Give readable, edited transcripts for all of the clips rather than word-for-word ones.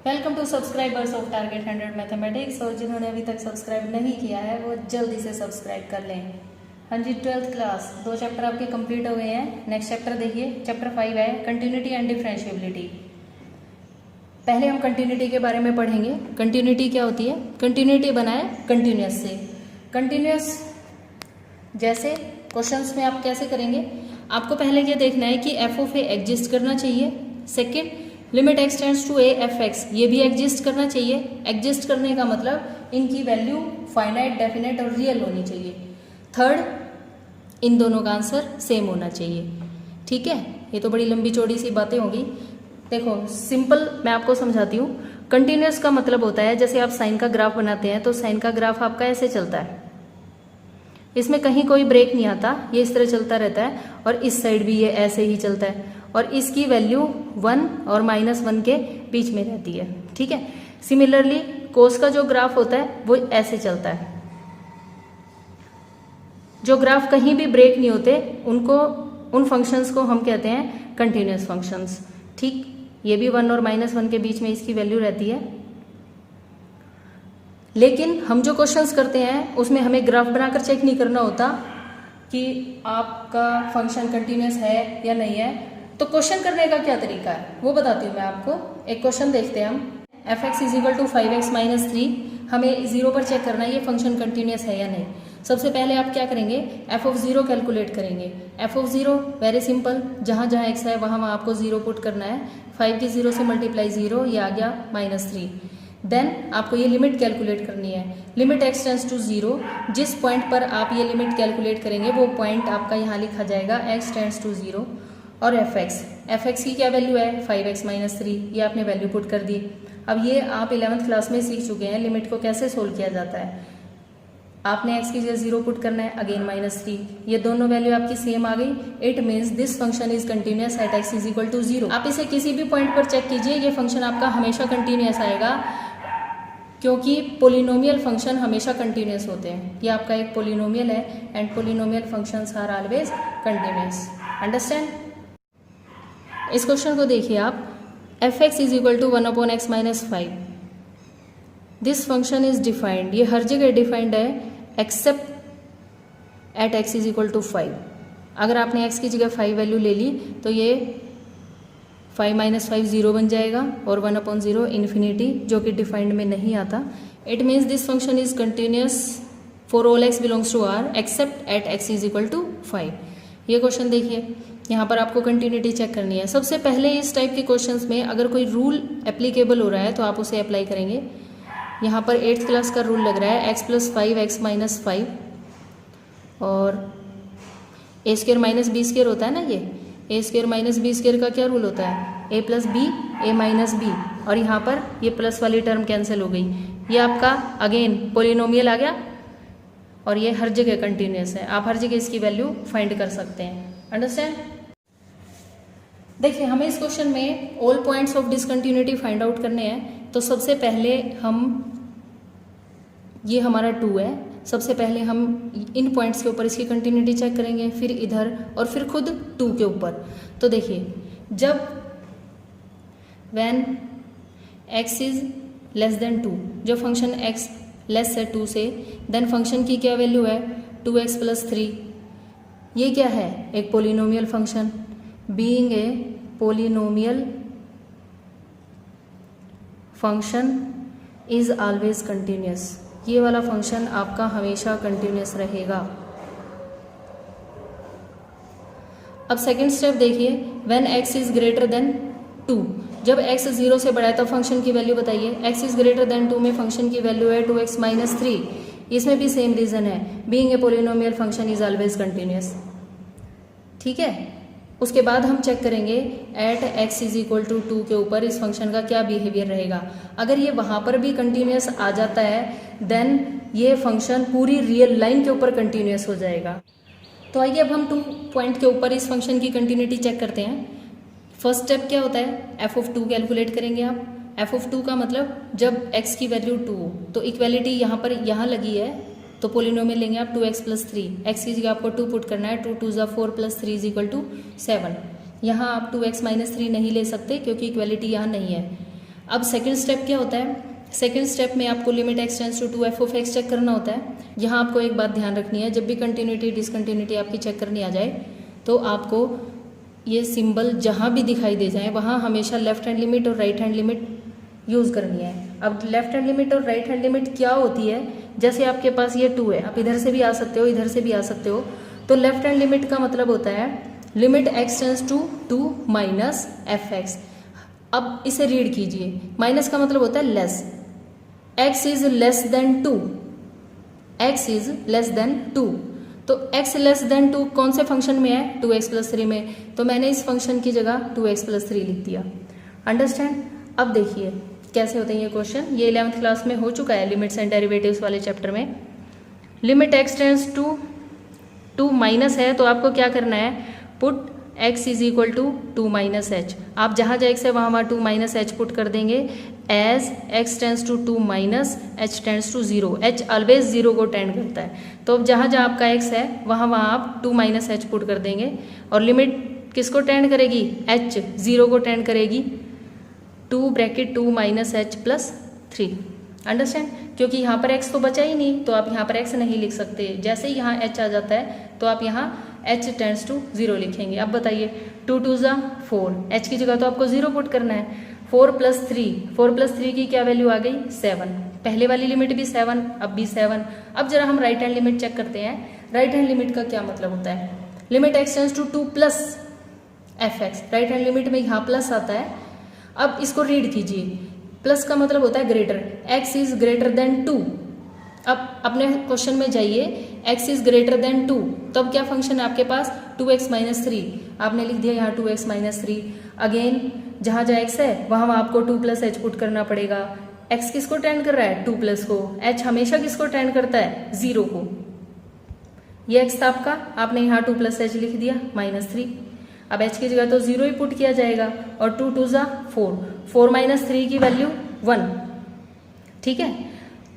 Welcome to subscribers of target 100 mathematics. और जिन्होंने अभी तक सब्सक्राइब नहीं किया है वो जल्दी से सब्सक्राइब कर लें। हाँ जी, 12th क्लास 2 चैप्टर आपके कंप्लीट हो गए हैं। नेक्स्ट चैप्टर देखिए, चैप्टर 5 है कंटिन्यूटी एंड डिफरेंशिएबिलिटी। पहले हम कंटिन्यूटी के बारे में पढ़ेंगे। कंटिन्यूटी क्या होती है? कंटिन्यूटी बनाए कंटिन्यूस से। कंटिन्यूस जैसे क्वेश्चंस में आप कैसे करेंगे, आपको पहले ये देखना है कि एफ ऑफ ए एग्जिस्ट करना चाहिए। Second, limit x tends to a f x, ये भी एग्जिस्ट करना चाहिए। एग्जिस्ट करने का मतलब इनकी वैल्यू फाइनाइट, डेफिनेट और रियल होनी चाहिए। थर्ड, इन दोनों का आंसर सेम होना चाहिए। ठीक है, ये तो बड़ी लंबी चौड़ी सी बातें होगी। देखो सिंपल मैं आपको समझाती हूँ। कंटिन्यूस का मतलब होता है जैसे आप साइन का ग्राफ बनाते हैं तो साइन का ग्राफ आपका ऐसे चलता है, इसमें कहीं कोई ब्रेक नहीं आता, ये इस तरह चलता रहता है। और इस साइड भी ये ऐसे ही चलता है और इसकी वैल्यू 1 और -1 के बीच में रहती है। ठीक है, सिमिलरली कोस का जो ग्राफ होता है वो ऐसे चलता है। जो ग्राफ कहीं भी ब्रेक नहीं होते उन फंक्शंस को हम कहते हैं कंटिन्यूस फंक्शंस। ठीक, ये भी 1 और -1 के बीच में इसकी वैल्यू रहती है। लेकिन हम जो क्वेश्चंस करते हैं उसमें हमें ग्राफ बनाकर चेक नहीं करना होता कि आपका फंक्शन कंटिन्यूस है या नहीं है। तो क्वेश्चन करने का क्या तरीका है वो बताती हूँ मैं आपको। एक क्वेश्चन देखते हैं हम। F x is equal to 5x - 3, हमें 0 पर चेक करना है ये फंक्शन कंटिन्यूस है या नहीं। सबसे पहले आप क्या करेंगे, एफ ऑफ 0 कैलकुलेट करेंगे। एफ ऑफ 0 वेरी सिंपल, जहाँ जहाँ x है वहाँ आपको 0 पुट करना है। 5 की 0 से मल्टीप्लाई 0, ये आ गया -3। देन आपको ये लिमिट कैलकुलेट करनी है। लिमिट एक्स टेंड्स टू 0, जिस पॉइंट पर आप ये लिमिट कैलकुलेट करेंगे वो पॉइंट आपका यहाँ लिखा जाएगा एक्स टेंड्स टू 0। और एफ एक्स की क्या वैल्यू है 5x - 3, ये आपने वैल्यू पुट कर दी। अब ये आप 11th क्लास में सीख चुके हैं लिमिट को कैसे सोल्व किया जाता है। आपने x की जगह 0 पुट करना है, अगेन -3, ये दोनों वैल्यू आपकी सेम आ गई। It means this function is continuous at x is equal to 0। आप इसे किसी भी पॉइंट पर चेक कीजिए, ये फंक्शन आपका हमेशा कंटिन्यूस आएगा क्योंकि पोलिनोमियल फंक्शन हमेशा कंटिन्यूस होते हैं। ये आपका एक पोलिनोमियल है and polynomial functions are always continuous. Understand? इस क्वेश्चन को देखिए आप। F x is equal to 1/x - 5, this function is defined, ये हर जगह डिफाइंड है except at x is equal to 5। अगर आपने x की जगह 5 वैल्यू ले ली तो ये 5 - 5 0 बन जाएगा और 1/0 इन्फिनिटी, जो कि डिफाइंड में नहीं आता। It means this function is continuous for all x belongs to r except at x is equal to 5। ये क्वेश्चन देखिए, यहाँ पर आपको कंटिन्यूटी चेक करनी है। सबसे पहले इस टाइप के क्वेश्चंस में अगर कोई रूल एप्लीकेबल हो रहा है तो आप उसे अप्लाई करेंगे। यहाँ पर 8th क्लास का रूल लग रहा है x + 5x - 5 और a² - b² होता है ना, ये a² - b² का क्या रूल होता है, a + b a - b, और यहाँ पर ये प्लस वाली टर्म कैंसिल हो गई। ये आपका अगेन पोलिनोमियल आ गया और ये हर जगह कंटिन्यूस है, आप हर जगह इसकी वैल्यू फाइंड कर सकते हैं। अंडरस्टैंड? देखिए हमें इस क्वेश्चन में all points of discontinuity find out करने हैं। तो सबसे पहले हम, ये हमारा 2 है, सबसे पहले हम इन पॉइंट्स के ऊपर इसकी कंटिन्यूटी चेक करेंगे, फिर इधर और फिर खुद 2 के ऊपर। तो देखिए जब when x is less then 2, जब फंक्शन x लेस है 2 से, देन फंक्शन की क्या वैल्यू है 2x + 3। ये क्या है, एक polynomial function. Being a polynomial function is always continuous, ये वाला फंक्शन आपका हमेशा कंटिन्यूस रहेगा। अब सेकंड स्टेप देखिए, when x is greater than 2, जब x 0 से बड़ा है तब फंक्शन की वैल्यू बताइए। x इज ग्रेटर देन 2 में फंक्शन की वैल्यू है 2x - 3, इसमें भी सेम रीजन है, being a polynomial function is always continuous. ठीक है, उसके बाद हम चेक करेंगे at x is equal to 2 के ऊपर इस फंक्शन का क्या बिहेवियर रहेगा। अगर ये वहाँ पर भी कंटिन्यूस आ जाता है देन ये फंक्शन पूरी रियल लाइन के ऊपर कंटिन्यूस हो जाएगा। तो आइए अब हम 2 पॉइंट के ऊपर इस फंक्शन की कंटिन्यूटी चेक करते हैं। फर्स्ट स्टेप क्या होता है, एफ ऑफ 2 कैलकुलेट करेंगे आप। एफ ऑफ 2 का मतलब जब x की वैल्यू 2 हो तो इक्वेलिटी यहाँ पर यहाँ लगी है तो पोलिनोमियल लेंगे आप 2x + 3, x की जगह आपको 2 पुट करना है, 2 × 2 = 4 + 3 = 7। यहाँ आप 2x - 3 नहीं ले सकते क्योंकि इक्वेलिटी यहाँ नहीं है। अब सेकंड स्टेप क्या होता है, सेकंड स्टेप में आपको limit x tends to 2 f(x) check करना होता है। यहाँ आपको एक बात ध्यान रखनी है, जब भी कंटिन्यूटी डिसकंटिन्यूटी आपकी चेक करनी आ जाए तो आपको ये सिंबल जहाँ भी दिखाई दे जाए वहाँ हमेशा लेफ्ट हैंड लिमिट और राइट हैंड लिमिट यूज़ करनी है। अब लेफ्ट हैंड लिमिट और राइट हैंड लिमिट क्या होती है, जैसे आपके पास ये 2 है, आप इधर से भी आ सकते हो, इधर से भी आ सकते हो, तो लेफ्ट हैंड लिमिट का मतलब होता है limit x tends to 2 minus f(x). अब इसे रीड कीजिए, माइनस का मतलब होता है less, x is less then 2, x is less then 2, तो x लेस देन 2 कौन से फंक्शन में है, 2x प्लस 3 में, तो मैंने इस फंक्शन की जगह 2x प्लस 3 लिख दिया। अंडरस्टैंड। अब देखिए कैसे होते हैं ये क्वेश्चन, ये 11th क्लास में हो चुका है लिमिट्स एंड डेरिवेटिव्स वाले चैप्टर में। Limit x tends to 2 minus है तो आपको क्या करना है, put x is equal to 2 minus h. आप जहाँ x है वहाँ 2 माइनस एच पुट कर देंगे, as x tends to 2 minus h tends to 0, h always 0 को टेंड करता है, तो अब जहाँ आपका x है वहाँ आप 2 माइनस एच पुट कर देंगे, और लिमिट किसको टेंड करेगी, h 0 को टेंड करेगी, 2 bracket 2 minus H plus 3। Understand. क्योंकि यहाँ पर x तो बचा ही नहीं तो आप यहाँ पर x नहीं लिख सकते, जैसे ही यहाँ h आ जाता है तो आप यहाँ h टेंड्स टू 0 लिखेंगे। अब बताइए 2 2 ज़ा 4, h की जगह तो आपको 0 पुट करना है, 4 प्लस 3 की क्या वैल्यू आ गई, 7। पहले वाली लिमिट भी 7, अब भी 7। अब जरा हम राइट हैंड लिमिट चेक करते हैं। राइट हैंड लिमिट का क्या मतलब होता है, limit x tends to 2 plus f(x), right hand limit में यहाँ प्लस आता है। अब इसको रीड कीजिए, प्लस का मतलब होता है greater, x is greater than 2। अब अपने क्वेश्चन में जाइए, x इज ग्रेटर देन 2, तो अब क्या फंक्शन है आपके पास, 2x माइनस 3, आपने लिख दिया यहाँ 2x माइनस 3। अगेन जहाँ x है वहाँ आपको 2 प्लस एच पुट करना पड़ेगा। x किसको टेंड कर रहा है, 2 प्लस को, h हमेशा किसको टेंड करता है, 0 को। ये x था आपका, आपने यहाँ 2 प्लस एच लिख दिया माइनस 3। अब h की जगह तो 0 ही पुट किया जाएगा, और 2 2 ज़ा 4, 4 माइनस 3 की वैल्यू 1। ठीक है।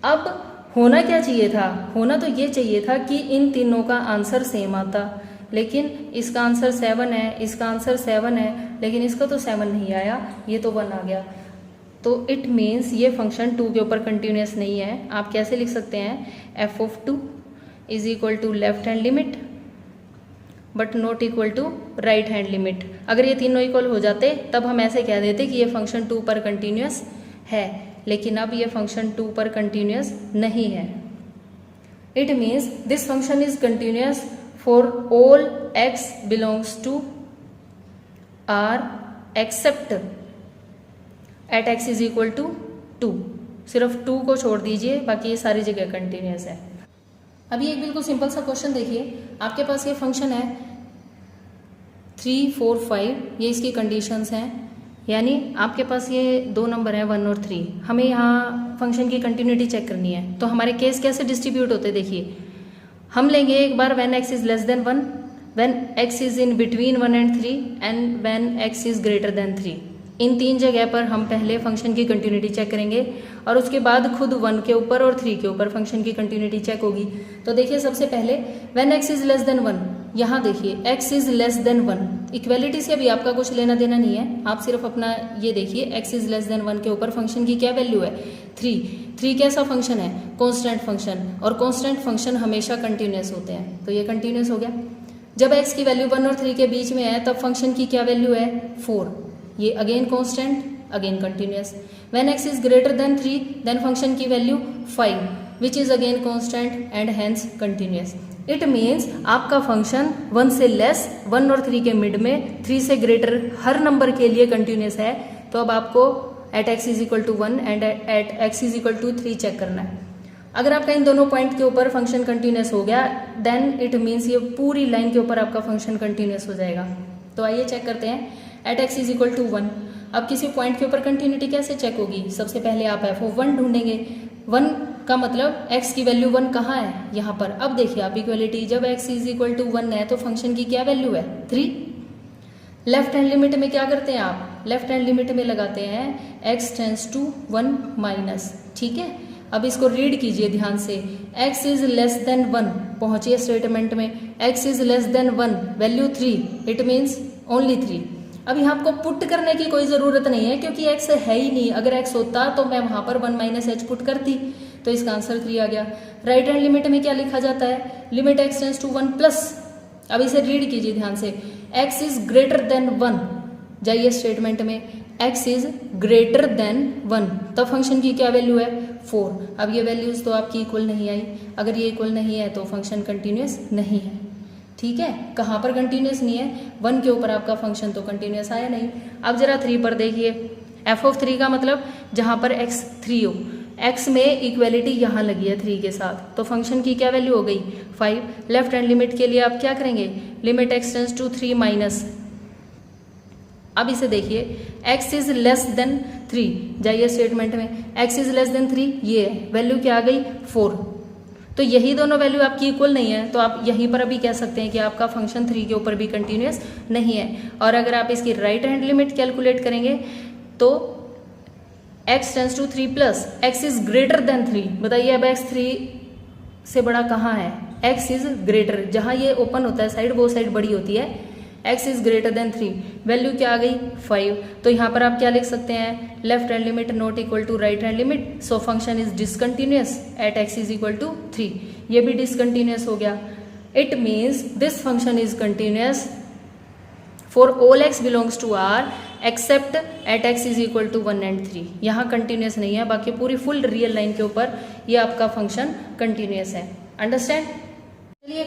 अब होना क्या चाहिए था, होना तो ये चाहिए था कि इन तीनों का आंसर सेम आता, लेकिन इसका आंसर 7 है, इसका आंसर 7 है, लेकिन इसका तो 7 नहीं आया, ये तो 1 आ गया। तो इट मीन्स ये फंक्शन 2 के ऊपर कंटिन्यूस नहीं है। आप कैसे लिख सकते हैं, f(2) is equal to left hand limit but not equal to right hand limit. अगर ये तीनों इक्वल हो जाते तब हम ऐसे कह देते कि ये फंक्शन 2 पर कंटिन्यूस है, लेकिन अब ये फंक्शन 2 पर कंटिन्यूस नहीं है। It means this function is continuous for all x belongs to R except at x is equal to 2। सिर्फ 2 को छोड़ दीजिए, बाकी ये सारी जगह कंटिन्यूस है। अभी एक बिल्कुल सिंपल सा क्वेश्चन देखिए, आपके पास ये फंक्शन है 3 4 5, ये इसकी कंडीशंस हैं, यानी आपके पास ये 2 नंबर हैं 1 और 3। हमें यहाँ फंक्शन की कंटिन्यूटी चेक करनी है, तो हमारे केस कैसे डिस्ट्रीब्यूट होते हैं देखिए। हम लेंगे एक बार when x is less than 1, when x is in between 1 and 3, and when x is greater than 3। इन 3 जगह पर हम पहले फंक्शन की कंटिन्यूटी चेक करेंगे, और उसके बाद खुद 1 के ऊपर और 3 के ऊपर फंक्शन की कंटिन्यूटी चेक होगी। तो देखिए सबसे पहले when x is less than 1, यहाँ देखिए x is less than 1। Equality से अभी आपका कुछ लेना देना नहीं है, आप सिर्फ अपना ये देखिए x इज लेस देन 1 के ऊपर फंक्शन की क्या वैल्यू है, 3 कैसा फंक्शन है, कॉन्स्टेंट फंक्शन, और कॉन्स्टेंट फंक्शन हमेशा कंटिन्यूस होते हैं, तो ये कंटिन्यूस हो गया। जब x की वैल्यू 1 और 3 के बीच में है तब फंक्शन की क्या वैल्यू है, 4, ये again constant, again continuous. When x is greater than 3 then function की value 5 which is again constant and hence continuous. It means आपका फंक्शन 1 से लेस, 1 और 3 के मिड में, 3 से ग्रेटर हर नंबर के लिए कंटिन्यूस है। तो अब आपको at x is equal to 1 and at x is equal to 3 check करना है। अगर आपका इन दोनों पॉइंट के ऊपर फंक्शन कंटिन्यूस हो गया देन इट मीन्स ये पूरी लाइन के ऊपर आपका फंक्शन कंटिन्यूस हो जाएगा। तो आइए चेक करते हैं at x is equal to 1। अब किसी पॉइंट के ऊपर कंटिन्यूटी कैसे चेक होगी, सबसे पहले आप f(1) ढूंढेंगे। 1 का मतलब x की वैल्यू 1 कहाँ है, यहाँ पर। अब देखिए आप इक्वलिटी, जब x इज इक्वल टू 1 है तो फंक्शन की क्या वैल्यू है, 3। लेफ्ट हैंड लिमिट में क्या करते हैं आप, लेफ्ट हैंड लिमिट में लगाते हैं x टेंड्स टू 1 माइनस। ठीक है, अब इसको रीड कीजिए ध्यान से, x इज लेस देन 1, पहुंचिए स्टेटमेंट में, x is less than 1, value 3, it means only 3। अब यहाँ आपको पुट करने की कोई ज़रूरत नहीं है क्योंकि x है ही नहीं। अगर x होता तो मैं वहाँ पर 1 माइनस एच पुट करती, तो इसका आंसर 3 आ गया। राइट हैंड लिमिट में क्या लिखा जाता है, limit x tends to 1 plus, अब इसे रीड कीजिए ध्यान से, x इज ग्रेटर देन 1, जाइए स्टेटमेंट में, x इज ग्रेटर देन 1, तब फंक्शन की क्या वैल्यू है 4। अब ये वैल्यूज तो आपकी इक्वल नहीं आई, अगर ये इक्वल नहीं है तो फंक्शन कंटिन्यूस नहीं है। ठीक है, कहाँ पर कंटिन्यूस नहीं है, 1 के ऊपर आपका फंक्शन तो कंटिन्यूस आया नहीं। अब जरा 3 पर देखिए, एफ ऑफ 3 का मतलब जहाँ पर x 3 हो, x में इक्वेलिटी यहाँ लगी है 3 के साथ, तो फंक्शन की क्या वैल्यू हो गई 5। लेफ्ट हैंड लिमिट के लिए आप क्या करेंगे, limit x tends to 3 minus, अब इसे देखिए x इज लेस देन 3, जाइए स्टेटमेंट में, x इज लेस देन 3, ये है वैल्यू क्या आ गई 4। तो यही दोनों वैल्यू आपकी इक्वल नहीं है, तो आप यहीं पर अभी कह सकते हैं कि आपका फंक्शन 3 के ऊपर भी कंटिन्यूस नहीं है। और अगर आप इसकी राइट हैंड लिमिट कैलकुलेट करेंगे तो x tends to 3 plus x is greater than 3, बताइए अब x 3 से बड़ा कहाँ है, x इज ग्रेटर, जहाँ ये ओपन होता है साइड वो साइड बड़ी होती है, x is greater than 3, value क्या आ गई 5। तो यहाँ पर आप क्या लिख सकते हैं, left hand limit not equal to right hand limit, so function is discontinuous at x is equal to 3, ये भी डिसकंटिन्यूअस हो गया। It means this function is continuous for all x belongs to R except at x is equal to 1 and 3, यहाँ continuous नहीं है, बाकी पूरी full real line के ऊपर ये आपका फंक्शन कंटिन्यूअस है। अंडरस्टैंड। चलिए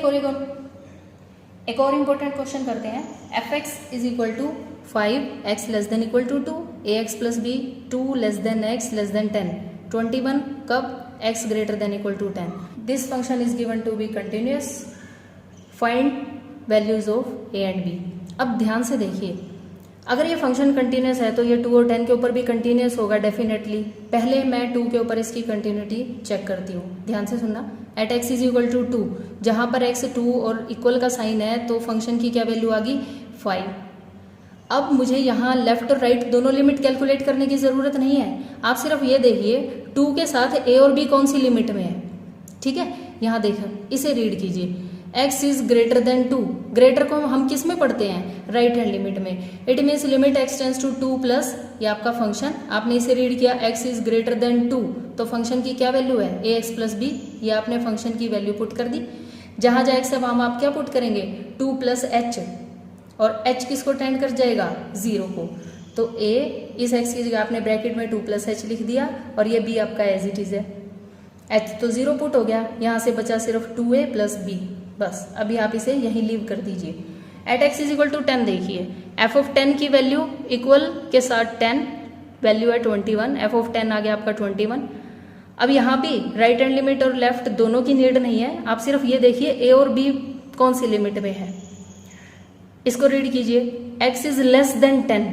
एक और इम्पोर्टेंट क्वेश्चन करते हैं। F x is equal to 5, x less than equal to 2, a x plus b 2 less than x less than 10, 21 कब x greater than equal to 10। This function is given to be continuous, find values of a and b. अब ध्यान से देखिए, अगर ये function continuous है तो ये 2 और 10 के ऊपर भी कंटिन्यूअस होगा डेफिनेटली। पहले मैं 2 के ऊपर इसकी कंटिन्यूटी चेक करती हूँ, ध्यान से सुनना। At x is equal to 2, जहाँ पर x 2 और इक्वल का साइन है तो फंक्शन की क्या वैल्यू आ गई 5। अब मुझे यहाँ लेफ्ट और राइट दोनों लिमिट कैलकुलेट करने की ज़रूरत नहीं है, आप सिर्फ ये देखिए 2 के साथ a और b कौन सी लिमिट में है। ठीक है, यहाँ देखो, इसे रीड कीजिए, x is greater than 2, greater को हम किस में पढ़ते हैं, राइट हैंड लिमिट में। It means limit x tends to 2 plus, ये आपका फंक्शन, आपने इसे रीड किया x इज ग्रेटर देन 2, तो फंक्शन की क्या वैल्यू है ax प्लस बी, ये आपने फंक्शन की वैल्यू पुट कर दी। जहाँ जहाँ x है वहाँ आप क्या पुट करेंगे 2 प्लस h, और h किसको टेंड कर जाएगा 0 को, तो a इस x की जगह आपने ब्रैकेट में 2 प्लस h लिख दिया, और ये b आपका एज इट इज है, h तो 0 पुट हो गया, यहाँ से बचा सिर्फ 2a प्लस b, बस अभी आप इसे यहीं लीव कर दीजिए। At x is equal to 10 देखिए, f ऑफ 10 की वैल्यू इक्वल के साथ 10, वैल्यू है 21, f ऑफ 10 आ गया आपका 21। अब यहाँ भी राइट हैंड लिमिट और लेफ्ट दोनों की नीड नहीं है, आप सिर्फ ये देखिए a और b कौन सी लिमिट में है, इसको रीड कीजिए, x is less than 10,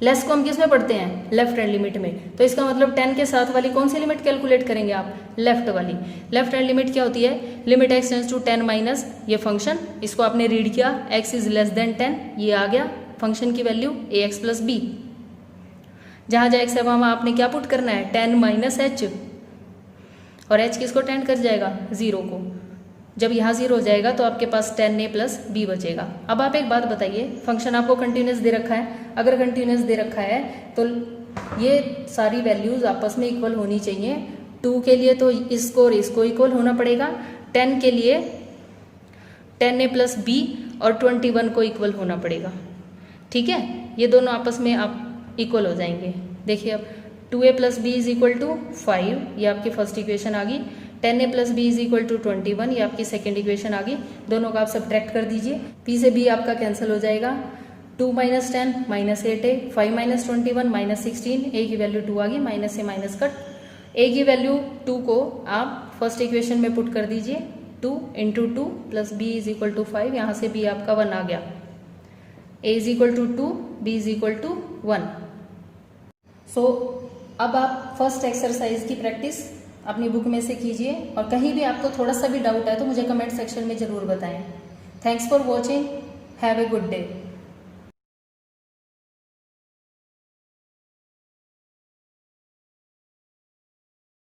less को हम किस में पढ़ते हैं लेफ्ट हैंड लिमिट में, तो इसका मतलब 10 के साथ वाली कौन सी लिमिट कैलकुलेट करेंगे आप, लेफ्ट वाली। लेफ्ट हैंड लिमिट क्या होती है, limit x tends to 10 minus, ये फंक्शन, इसको आपने रीड किया, x इज लेस देन 10, ये आ गया फंक्शन की वैल्यू ax प्लस बी। जहाँ जहाँ x है वहाँ आपने क्या पुट करना है 10 माइनस h, और h किसको टेंड कर जाएगा 0 को, जब यहाँ 0 हो जाएगा तो आपके पास 10a प्लस b बचेगा। अब आप एक बात बताइए, फंक्शन आपको कंटिन्यूस दे रखा है, अगर कंटिन्यूस दे रखा है तो ये सारी वैल्यूज आपस में इक्वल होनी चाहिए। 2 के लिए तो इसको और इसको इक्वल होना पड़ेगा, 10 के लिए 10a प्लस b और 21 को इक्वल होना पड़ेगा। ठीक है, ये दोनों आपस में आप इक्वल हो जाएंगे। देखिए अब 2a plus b is equal to 5, ये आपकी फर्स्ट इक्वेशन आ गई, 10a plus b is equal to 21, ये आपकी सेकेंड इक्वेशन आ गई। दोनों का आप सब्ट्रैक्ट कर दीजिए, p से b आपका कैंसिल हो जाएगा, 2 minus 10 minus 8a, 5 minus 21 minus 16, a की वैल्यू 2 आ गई, माइनस से माइनस कट, a की वैल्यू 2 को आप फर्स्ट इक्वेशन में पुट कर दीजिए, 2 into 2 plus b is equal to 5, यहाँ से b आपका 1 आ गया, a is equal to 2, b is equal to 1। So अब आप फर्स्ट एक्सरसाइज की प्रैक्टिस अपनी बुक में से कीजिए, और कहीं भी आपको थोड़ा सा भी डाउट है तो मुझे कमेंट सेक्शन में ज़रूर बताएं। Thanks for watching, have a good day.